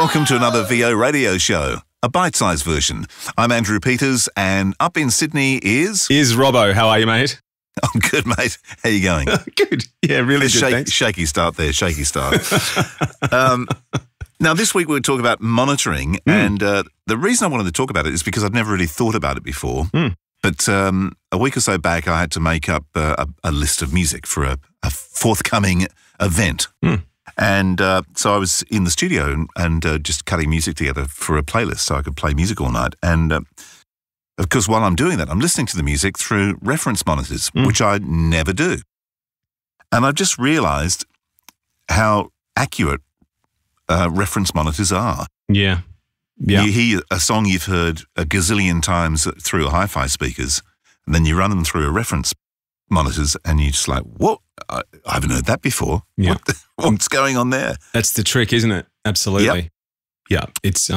Welcome to another VO radio show, a bite-sized version. I'm Andrew Peters, and up in Sydney is Robbo. How are you, mate? I'm good, mate. How you going? Good. Yeah, really good, thanks. Shaky start there, shaky start. Now, this week we're talking about monitoring, and the reason I wanted to talk about it is because I'd never really thought about it before. But a week or so back, I had to make up a list of music for a forthcoming event. And so I was in the studio and just cutting music together for a playlist so I could play music all night. And of course, while I'm doing that, I'm listening to the music through reference monitors, which I never do. And I've just realised how accurate reference monitors are. Yeah. You hear a song you've heard a gazillion times through hi-fi speakers, and then you run them through a reference monitors, and you're just like, what? I haven't heard that before. Yeah. What's going on there? That's the trick, isn't it? Absolutely. Yep. Yeah. It's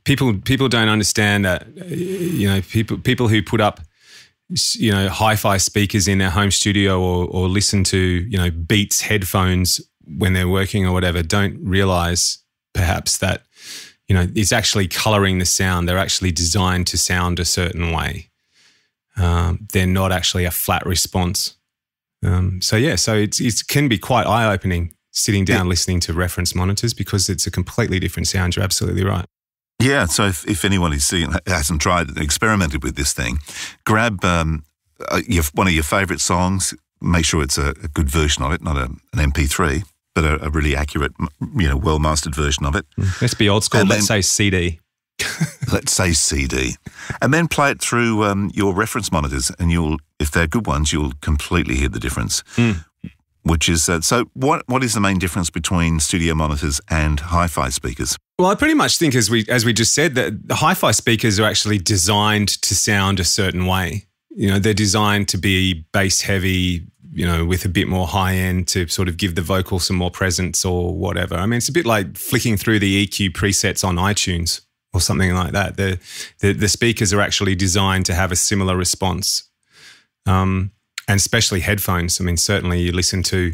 people don't understand that. People who put up hi-fi speakers in their home studio or listen to Beats headphones when they're working or whatever don't realize perhaps that it's actually coloring the sound. They're actually designed to sound a certain way. They're not actually a flat response. So it can be quite eye-opening sitting down listening to reference monitors because it's a completely different sound. You're absolutely right. Yeah, so if anyone hasn't tried, experimented with this thing, grab one of your favourite songs, make sure it's a good version of it, not an MP3, but a really accurate, well-mastered version of it. Let's be old school. And let's say CD. Let's say CD. And then play it through your reference monitors, and if they're good ones, you'll completely hear the difference. Which is, so what is the main difference between studio monitors and hi-fi speakers? Well, I pretty much think, as we just said, that the hi-fi speakers are actually designed to sound a certain way. They're designed to be bass heavy, with a bit more high end to sort of give the vocal some more presence or whatever. I mean, it's a bit like flicking through the EQ presets on iTunes or something like that. The speakers are actually designed to have a similar response. And especially headphones. I mean, certainly you listen to,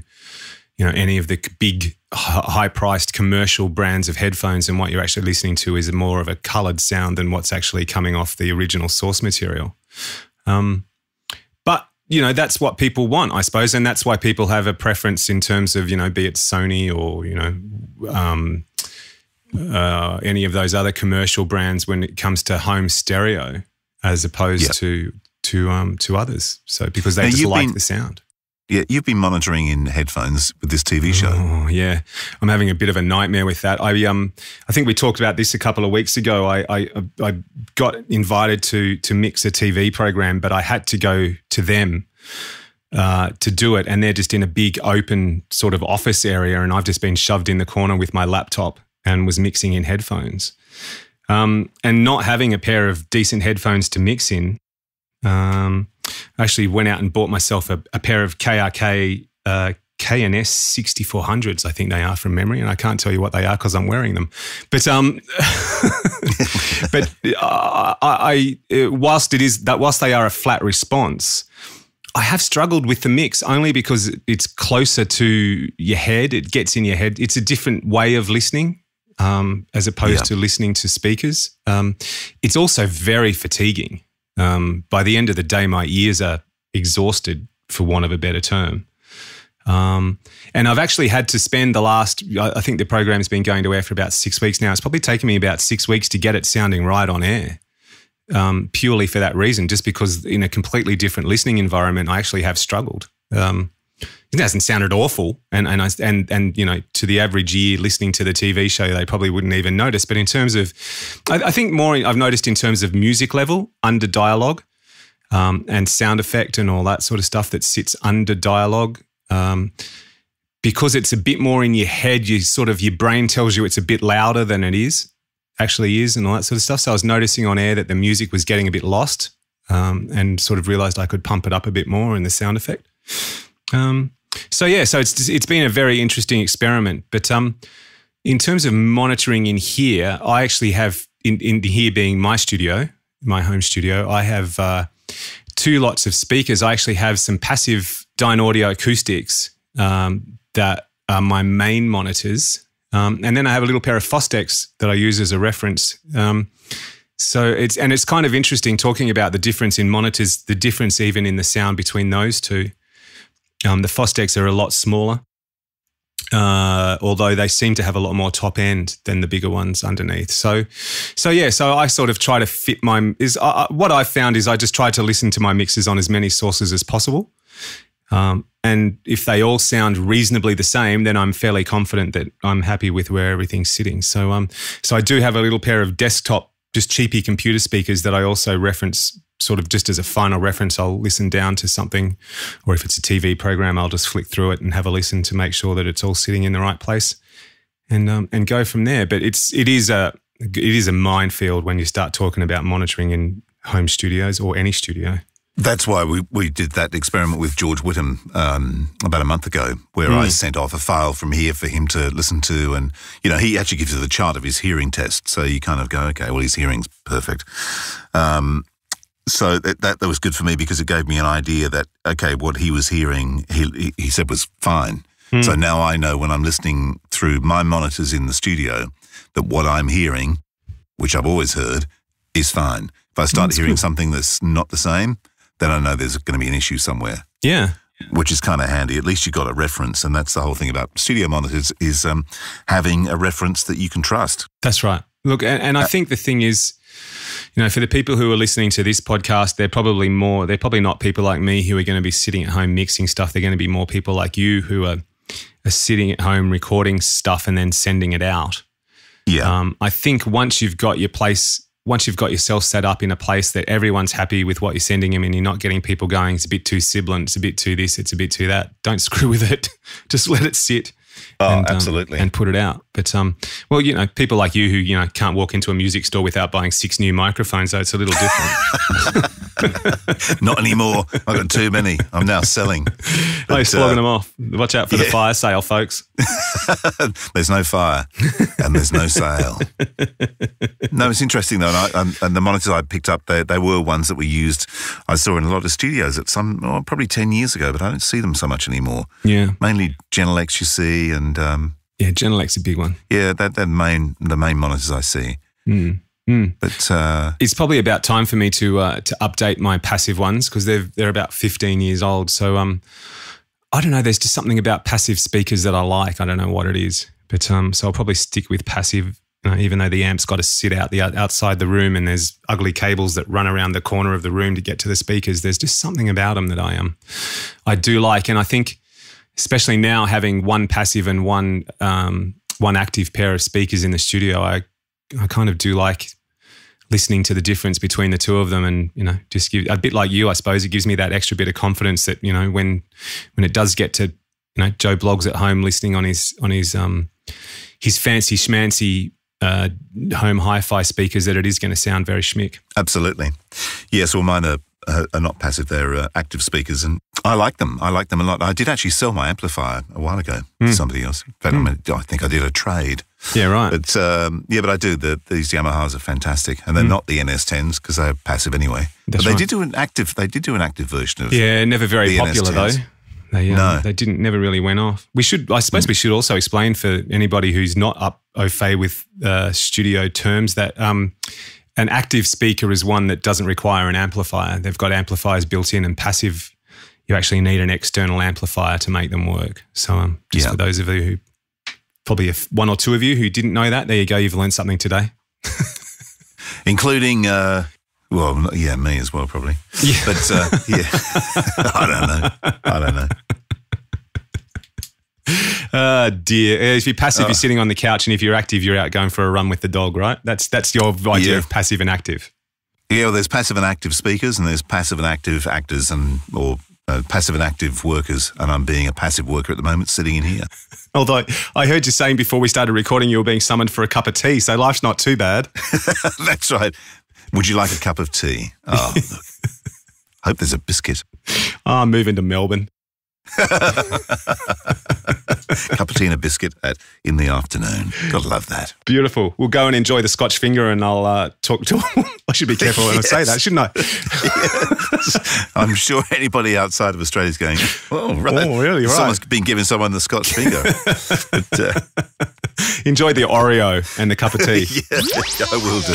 any of the big high-priced commercial brands of headphones, and what you're actually listening to is more of a coloured sound than what's actually coming off the original source material. But that's what people want, I suppose, and that's why people have a preference in terms of, be it Sony or, any of those other commercial brands when it comes to home stereo, as opposed to others. So because they just like the sound. Yeah, you've been monitoring in headphones with this TV show. Oh, yeah. I'm having a bit of a nightmare with that. I think we talked about this a couple of weeks ago. I got invited to mix a TV program, but I had to go to them to do it, and they're just in a big open sort of office area, and I've just been shoved in the corner with my laptop and was mixing in headphones. And not having a pair of decent headphones to mix in, I actually went out and bought myself a pair of KRK K&S 6400s, I think they are from memory, and I can't tell you what they are because I'm wearing them. But whilst they are a flat response, I have struggled with the mix only because it's closer to your head. It gets in your head. It's a different way of listening as opposed to listening to speakers. It's also very fatiguing. By the end of the day, my ears are exhausted, for want of a better term. And I've actually had to spend I think the program's been going to air for about 6 weeks now. It's probably taken me about 6 weeks to get it sounding right on air, purely for that reason, just because in a completely different listening environment, I actually have struggled. It hasn't sounded awful, and to the average ear listening to the TV show, they probably wouldn't even notice. But in terms of, I think more I've noticed in terms of music level under dialogue, and sound effect and all that sort of stuff that sits under dialogue, because it's a bit more in your head. Your brain tells you it's a bit louder than it actually is, and all that sort of stuff. So I was noticing on air that the music was getting a bit lost, and sort of realised I could pump it up a bit more in the sound effect. So it's been a very interesting experiment. But in terms of monitoring in here, I actually have in here being my studio, my home studio, I have 2 lots of speakers. I actually have some passive Dynaudio acoustics that are my main monitors, And then I have a little pair of Fostex that I use as a reference. So it's kind of interesting talking about the difference in monitors, the difference even in the sound between those two. The Fostex are a lot smaller, although they seem to have a lot more top end than the bigger ones underneath. So I sort of try to fit what I found is I just try to listen to my mixes on as many sources as possible. And if they all sound reasonably the same, then I'm fairly confident that I'm happy with where everything's sitting. So I do have a little pair of desktop, just cheapy computer speakers that I also reference sort of just as a final reference. I'll listen down to something, or if it's a TV program, I'll just flick through it and have a listen to make sure that it's all sitting in the right place and go from there. But it is a minefield when you start talking about monitoring in home studios or any studio. That's why we did that experiment with George Whittam about a month ago, where I sent off a file from here for him to listen to. And, he actually gives you the chart of his hearing test. So you kind of go, okay, well, his hearing's perfect. So that was good for me because it gave me an idea that, okay, what he was hearing, he said was fine. So now I know when I'm listening through my monitors in the studio that what I'm hearing, which I've always heard, is fine. If I start hearing something that's not the same, then I know there's going to be an issue somewhere. Yeah. Which is kind of handy. At least you've got a reference, and that's the whole thing about studio monitors is having a reference that you can trust. That's right. Look, and I think the thing is, for the people who are listening to this podcast, they're probably not people like me who are going to be sitting at home mixing stuff. They're going to be more people like you who are sitting at home recording stuff and then sending it out. Yeah. I think once you've got yourself set up in a place that everyone's happy with what you're sending them and you're not getting people going, it's a bit too sibilant, it's a bit too this, it's a bit too that, don't screw with it. Just let it sit. Absolutely. And put it out. But, people like you who, can't walk into a music store without buying 6 new microphones, so it's a little different. Not anymore. I've got too many. I'm now selling. You're slogging them off. Watch out for the fire sale, folks. There's no fire and there's no sale. No, it's interesting though. And the monitors I picked up, they were ones that we used. I saw in a lot of studios at probably 10 years ago, but I don't see them so much anymore. Yeah. Mainly Genelecs you see and... Genelec's a big one. Yeah, the main monitors I see. But it's probably about time for me to update my passive ones because they're about 15 years old. So I don't know. There's just something about passive speakers that I like. I don't know what it is, but so I'll probably stick with passive. Even though the amp's got to sit outside the room and there's ugly cables that run around the corner of the room to get to the speakers, there's just something about them that I do like, and I think. Especially now having one passive and one active pair of speakers in the studio, I kind of do like listening to the difference between the two of them, and just give a bit like you, I suppose. It gives me that extra bit of confidence that when it does get to Joe Bloggs at home listening on his fancy schmancy home hi-fi speakers, that it is going to sound very schmick. Absolutely, yes. Well, mine are not passive; they're active speakers, and I like them. I like them a lot. I did actually sell my amplifier a while ago to somebody else. In fact, I think I did a trade. Yeah, right. But but I do. These Yamahas are fantastic, and they're not the NS10s because they're passive anyway. That's but right. They did do an active version of. Yeah, never very popular NS10s. though. They never really went off. I suppose we should also explain for anybody who's not au fait with studio terms that an active speaker is one that doesn't require an amplifier. They've got amplifiers built in, and passive, you actually need an external amplifier to make them work. So for those of you who, probably one or two of you who didn't know that, there you go, you've learned something today. Including, me as well probably. Yeah. But I don't know. Dear. If you're passive, you're sitting on the couch, and if you're active, you're out going for a run with the dog, right? That's your idea of passive and active. Yeah, well, there's passive and active speakers, and there's passive and active actors, or passive and active workers, and I'm being a passive worker at the moment, sitting in here. Although I heard you saying before we started recording you were being summoned for a cup of tea, so life's not too bad. That's right. Would you like a cup of tea? Oh, look. Hope there's a biscuit. I'm moving to Melbourne. Cup of tea and a biscuit in the afternoon. Gotta love that. Beautiful. We'll go and enjoy the Scotch finger, and I'll talk to I should be careful when I say that, shouldn't I? Yes. I'm sure anybody outside of Australia is going, oh, right. Oh, really? Right. Someone's been giving someone the Scotch finger. But, Enjoy the Oreo and the cup of tea. Yeah, I will do.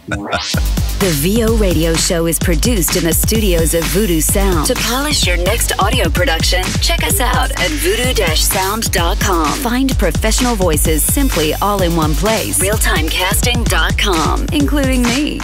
The VO Radio Show is produced in the studios of Voodoo Sound. To polish your next audio production, check us out at voodoo-sound.com. Find professional voices simply all in one place. Realtimecasting.com, including me.